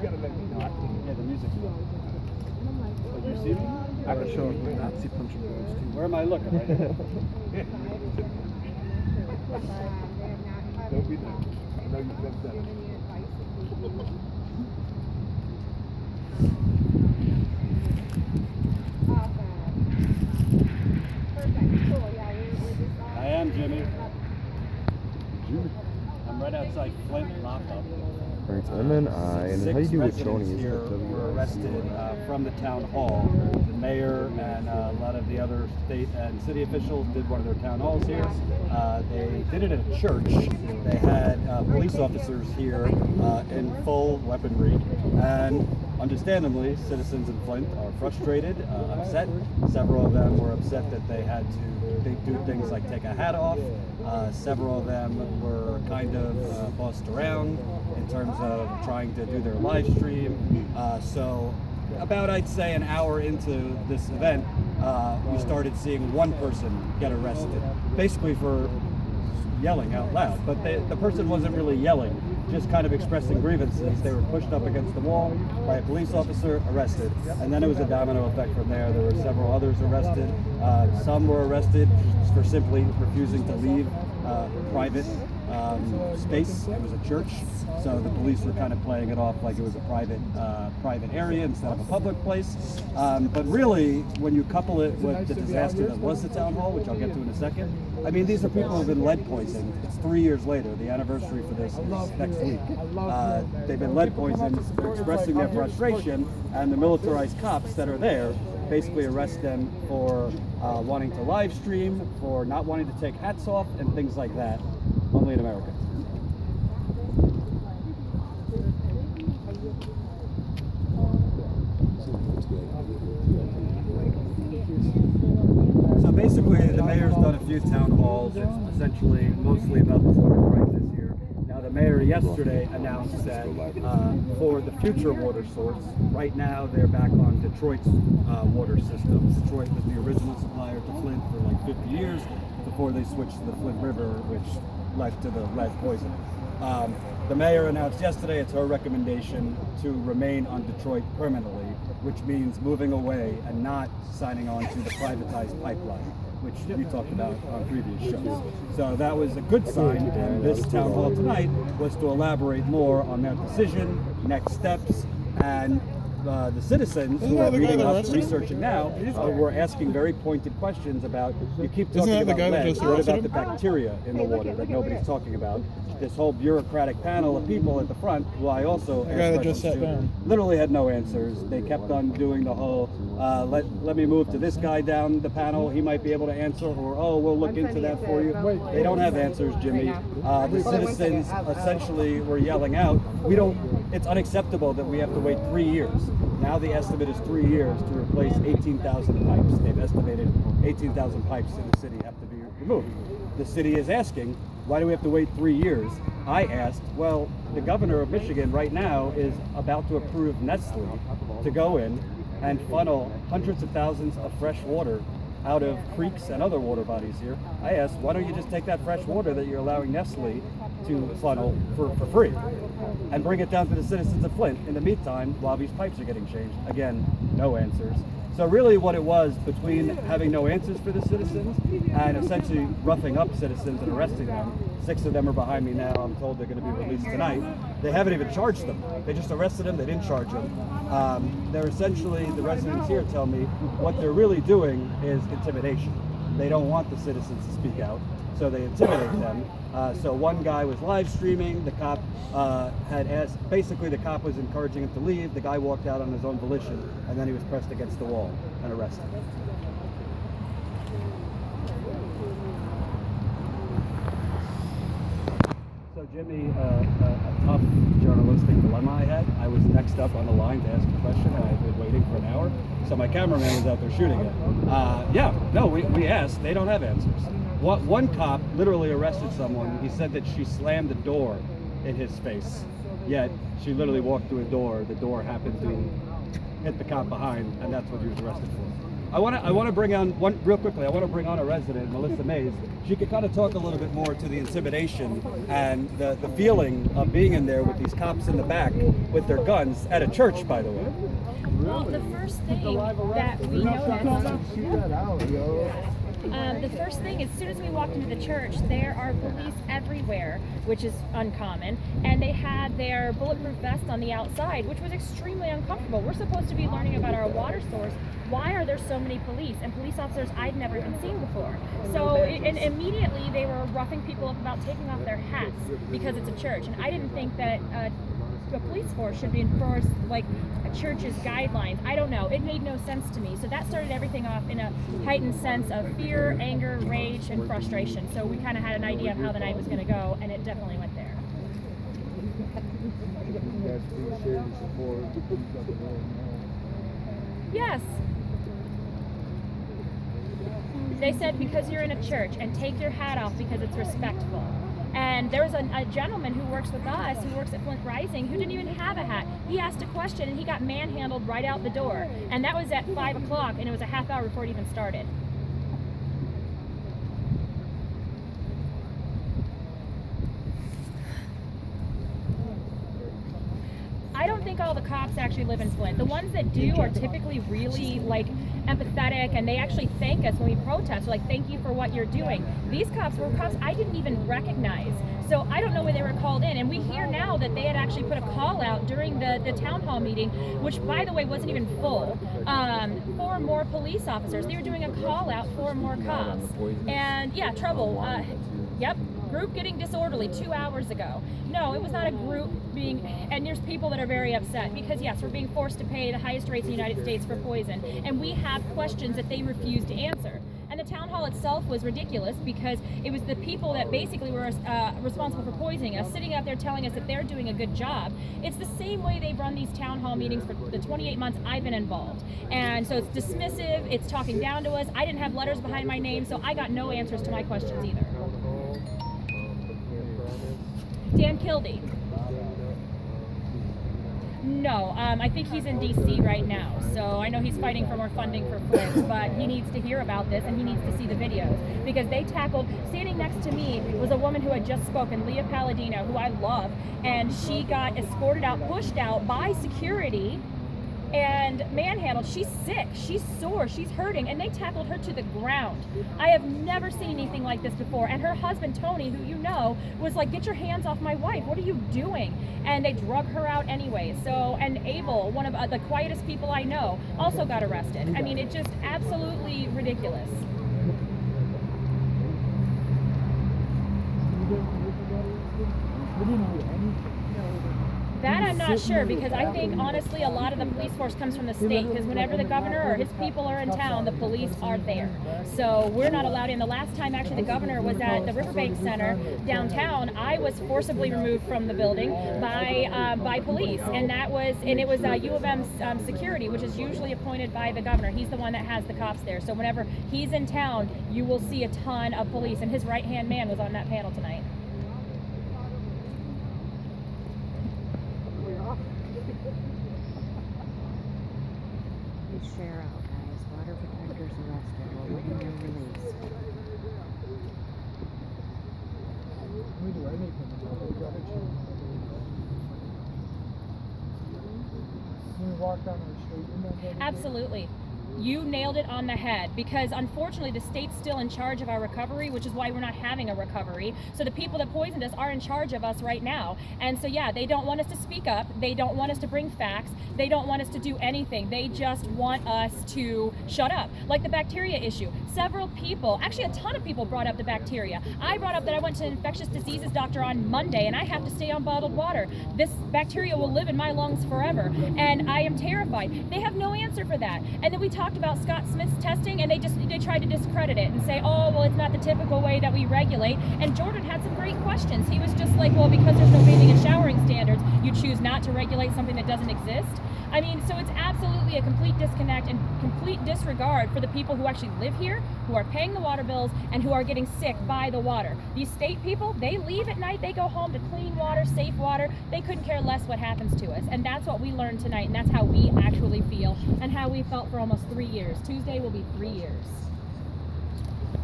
gotta let me know. Yeah, the music's on. Oh, you see me? I can show you Nazi punching boys too. Where am I looking right now? Don't be there. I know you've never done it. I am Jimmy. I'm right outside Flint lockup. Alright, MNI, and how do you do with Shoney? Isn't Here it were arrested from the town hall. The mayor and a lot of the other state and city officials did one of their town halls here. They did it at a church. They had police officers here in full weaponry, and understandably, citizens in Flint are frustrated, upset. Several of them were upset that they had to do things like take a hat off. Several of them were kind of bossed around in terms of trying to do their live stream. So about, I'd say, an hour into this event, we started seeing one person get arrested, basically for yelling out loud. But the person wasn't really yelling, just kind of expressing grievances. They were pushed up against the wall by a police officer, arrested. And then it was a domino effect from there. There were several others arrested. Some were arrested for simply refusing to leave private space. It was a church, so the police were kind of playing it off like it was a private area instead of a public place. But really, when you couple it with the disaster that was the town hall, which I'll get to in a second, I mean, these are people who have been lead poisoned. It's 3 years later. The anniversary for this is next week. They've been lead poisoned. They're expressing their frustration, and the militarized cops that are there basically arrest them for wanting to live stream, for not wanting to take hats off, and things like that. Only in America. So basically, the mayor's done a few town halls. It's essentially mostly about the water crisis here. Now, the mayor yesterday announced that for the future water source, right now they're back on Detroit's water system. Detroit was the original supplier to Flint for like 50 years before they switched to the Flint River, which led to the lead poisoning. The mayor announced yesterday it's her recommendation to remain on Detroit permanently, which means moving away and not signing on to the privatized pipeline, which we talked about on previous shows. So that was a good sign, and this town hall tonight was to elaborate more on that decision, next steps, and the citizens who are reading up, researching now, were asking very pointed questions about, you keep talking about lead, what about the bacteria in the water that nobody's talking about? This whole bureaucratic panel of people at the front, who I also asked questions to, literally had no answers. They kept on doing the whole, let me move to this guy down the panel, he might be able to answer, or, oh, we'll look into that for you. They don't have answers, Jimmy. The citizens essentially were yelling out, it's unacceptable that we have to wait 3 years. Now the estimate is 3 years to replace 18,000 pipes. They've estimated 18,000 pipes in the city have to be removed. The city is asking, why do we have to wait 3 years? I asked, well, the governor of Michigan right now is about to approve Nestle to go in and funnel hundreds of thousands of fresh water out of creeks and other water bodies here. I asked, why don't you just take that fresh water that you're allowing Nestle to funnel for free and bring it down to the citizens of Flint in the meantime while these pipes are getting changed? Again, no answers. So really what it was, between having no answers for the citizens and essentially roughing up citizens and arresting them, 6 of them are behind me now. I'm told they're going to be released tonight. They haven't even charged them. They just arrested them. They didn't charge them. They're essentially, the residents here tell me, what they're really doing is intimidation. They don't want the citizens to speak out, so they intimidate them. So one guy was live streaming. The cop had asked, basically the cop was encouraging him to leave. The guy walked out on his own volition, and then he was pressed against the wall and arrested. So Jimmy, a tough journalistic dilemma I had. I was next up on the line to ask a question, and I had been waiting for an hour. So my cameraman was out there shooting it. We asked. They don't have answers. One cop literally arrested someone. He said that she slammed the door in his face. Yet she literally walked through a door. The door happened to hit the cop behind, and that's what he was arrested for. I want to bring on one real quickly. I want to bring on a resident, Melissa Mays. She could kind of talk a little bit more to the intimidation and the feeling of being in there with these cops in the back with their guns at a church, by the way. Well, the first thing that we noticed, the first thing, as soon as we walked into the church, there are police everywhere, which is uncommon, and they had their bulletproof vests on the outside, which was extremely uncomfortable. We're supposed to be learning about our water source. Why are there so many police and police officers I'd never even seen before? So, and immediately they were roughing people up about taking off their hats because it's a church, and I didn't think that a police force should be enforced like a church's guidelines. I don't know. It made no sense to me. So that started everything off in a heightened sense of fear, anger, rage, and frustration. So we kind of had an idea of how the night was going to go, and it definitely went there. Yes. They said because you're in a church, and take your hat off because it's respectful. And there was a gentleman who works with us, who works at Flint Rising, who didn't even have a hat. He asked a question and he got manhandled right out the door. And that was at 5 o'clock, and it was a half hour before it even started. I don't think all the cops actually live in Flint. The ones that do are typically really empathetic, and they actually thank us when we protest. They're like, thank you for what you're doing. These cops were cops I didn't even recognize. So I don't know where they were called in. And we hear now that they had actually put a call out during the town hall meeting, which by the way wasn't even full, for more police officers. They were doing a call out for more cops. And yeah, trouble. Yep. Group getting disorderly 2 hours ago. No, it was not a group being, and there's people that are very upset because yes, we're being forced to pay the highest rates in the United States for poison, and we have questions that they refuse to answer. And the town hall itself was ridiculous because it was the people that basically were responsible for poisoning us, sitting out there telling us that they're doing a good job. It's the same way they've run these town hall meetings for the 28 months I've been involved. And so it's dismissive, it's talking down to us. I didn't have letters behind my name, so I got no answers to my questions either. Dan Kildee. No, I think he's in DC right now. So I know he's fighting for more funding for Flint, but he needs to hear about this and he needs to see the videos because they tackled, standing next to me was a woman who had just spoken, Leah Palladino, who I love, and she got escorted out, pushed out by security and manhandled. She's sick, she's sore, she's hurting, and they tackled her to the ground. I have never seen anything like this before. And her husband, Tony, who you know, was like, get your hands off my wife, what are you doing? And they drug her out anyway. So, and Abel, one of the quietest people I know, also got arrested. I mean, it's just absolutely ridiculous. That I'm not sure, because I think honestly a lot of the police force comes from the state, because whenever the governor or his people are in town, the police are there. So we're not allowed in. The last time actually the governor was at the Riverbank Center downtown, I was forcibly removed from the building by police, and it was U of M security, which is usually appointed by the governor. He's the one that has the cops there. So whenever he's in town, you will see a ton of police, and his right-hand man was on that panel tonight. Share out, guys. Water protectors arrested. We're waiting their release. We do anything. When we walk down the street, Absolutely. You nailed it on the head, because unfortunately the state's still in charge of our recovery, which is why we're not having a recovery. So the people that poisoned us are in charge of us right now. And so yeah, they don't want us to speak up. They don't want us to bring facts. They don't want us to do anything. They just want us to shut up. Like the bacteria issue. Several people, actually a ton of people brought up the bacteria. I brought up that I went to an infectious diseases doctor on Monday and I have to stay on bottled water. This bacteria will live in my lungs forever. And I am terrified. They have no answer for that. And then we talked about Scott Smith's testing, and they tried to discredit it and say, oh, well, it's not the typical way that we regulate. And Jordan had some great questions. questions. He was just like, well, because there's no bathing and showering standards, you choose not to regulate something that doesn't exist. I mean, so it's absolutely a complete disconnect and complete disregard for the people who actually live here, who are paying the water bills, and who are getting sick by the water. These state people, they leave at night, they go home to clean water, safe water. They couldn't care less what happens to us. And that's what we learned tonight, and that's how we actually feel, and how we felt for almost 3 years. Tuesday will be 3 years.